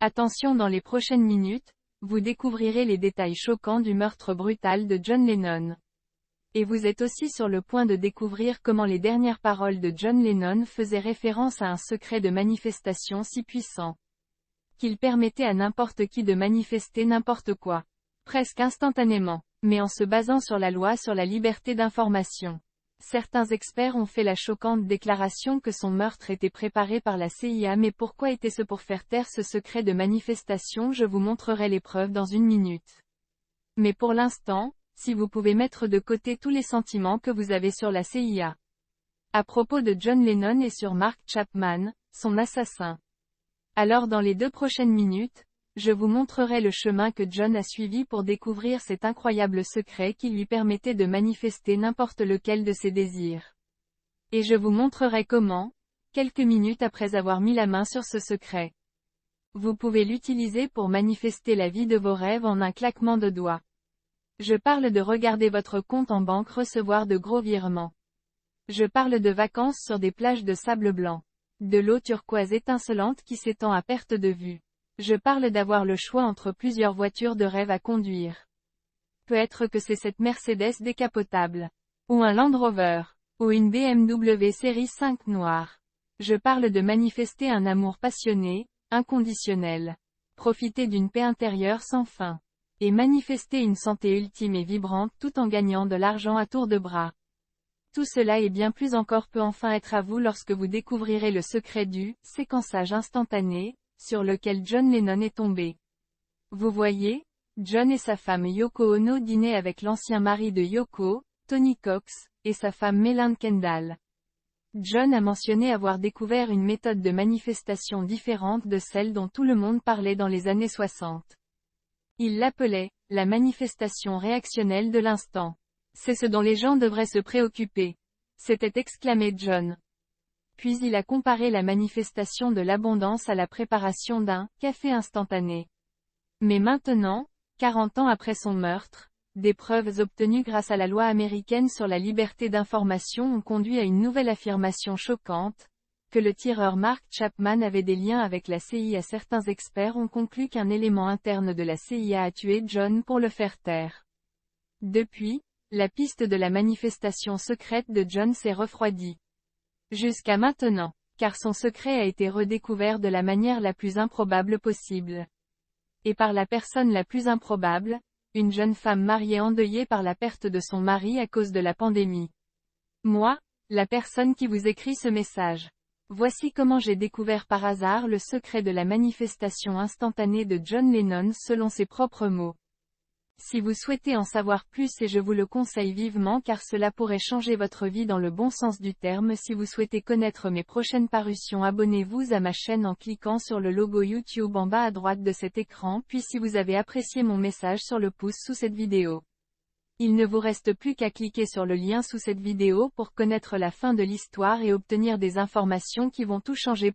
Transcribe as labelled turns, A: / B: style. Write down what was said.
A: Attention, dans les prochaines minutes, vous découvrirez les détails choquants du meurtre brutal de John Lennon. Et vous êtes aussi sur le point de découvrir comment les dernières paroles de John Lennon faisaient référence à un secret de manifestation si puissant qu'il permettait à n'importe qui de manifester n'importe quoi, presque instantanément, mais en se basant sur la loi sur la liberté d'information. Certains experts ont fait la choquante déclaration que son meurtre était préparé par la CIA, mais pourquoi était-ce pour faire taire ce secret de manifestation? Je vous montrerai les preuves dans une minute. Mais pour l'instant, si vous pouvez mettre de côté tous les sentiments que vous avez sur la CIA. À propos de John Lennon et sur Mark Chapman, son assassin. Alors dans les 2 prochaines minutes, je vous montrerai le chemin que John a suivi pour découvrir cet incroyable secret qui lui permettait de manifester n'importe lequel de ses désirs. Et je vous montrerai comment, quelques minutes après avoir mis la main sur ce secret, vous pouvez l'utiliser pour manifester la vie de vos rêves en un claquement de doigts. Je parle de regarder votre compte en banque recevoir de gros virements. Je parle de vacances sur des plages de sable blanc. De l'eau turquoise étincelante qui s'étend à perte de vue. Je parle d'avoir le choix entre plusieurs voitures de rêve à conduire. Peut-être que c'est cette Mercedes décapotable. Ou un Land Rover. Ou une BMW série 5 noire. Je parle de manifester un amour passionné, inconditionnel. Profiter d'une paix intérieure sans fin. Et manifester une santé ultime et vibrante tout en gagnant de l'argent à tour de bras. Tout cela et bien plus encore peut enfin être à vous lorsque vous découvrirez le secret du « séquençage instantané » sur lequel John Lennon est tombé. Vous voyez, John et sa femme Yoko Ono dînaient avec l'ancien mari de Yoko, Tony Cox, et sa femme Melinda Kendall. John a mentionné avoir découvert une méthode de manifestation différente de celle dont tout le monde parlait dans les années 60. Il l'appelait « la manifestation réactionnelle de l'instant ». C'est ce dont les gens devraient se préoccuper. S'était exclamé John. Puis il a comparé la manifestation de l'abondance à la préparation d'un « café instantané ». Mais maintenant, 40 ans après son meurtre, des preuves obtenues grâce à la loi américaine sur la liberté d'information ont conduit à une nouvelle affirmation choquante, que le tireur Mark Chapman avait des liens avec la CIA. Certains experts ont conclu qu'un élément interne de la CIA a tué John pour le faire taire. Depuis, la piste de la manifestation secrète de John s'est refroidie. Jusqu'à maintenant, car son secret a été redécouvert de la manière la plus improbable possible. Et par la personne la plus improbable, une jeune femme mariée endeuillée par la perte de son mari à cause de la pandémie. Moi, la personne qui vous écrit ce message. Voici comment j'ai découvert par hasard le secret de la manifestation instantanée de John Lennon selon ses propres mots. Si vous souhaitez en savoir plus, et je vous le conseille vivement car cela pourrait changer votre vie dans le bon sens du terme. Si vous souhaitez connaître mes prochaines parutions, abonnez-vous à ma chaîne en cliquant sur le logo YouTube en bas à droite de cet écran. Puis si vous avez apprécié mon message, sur le pouce sous cette vidéo. Il ne vous reste plus qu'à cliquer sur le lien sous cette vidéo pour connaître la fin de l'histoire et obtenir des informations qui vont tout changer.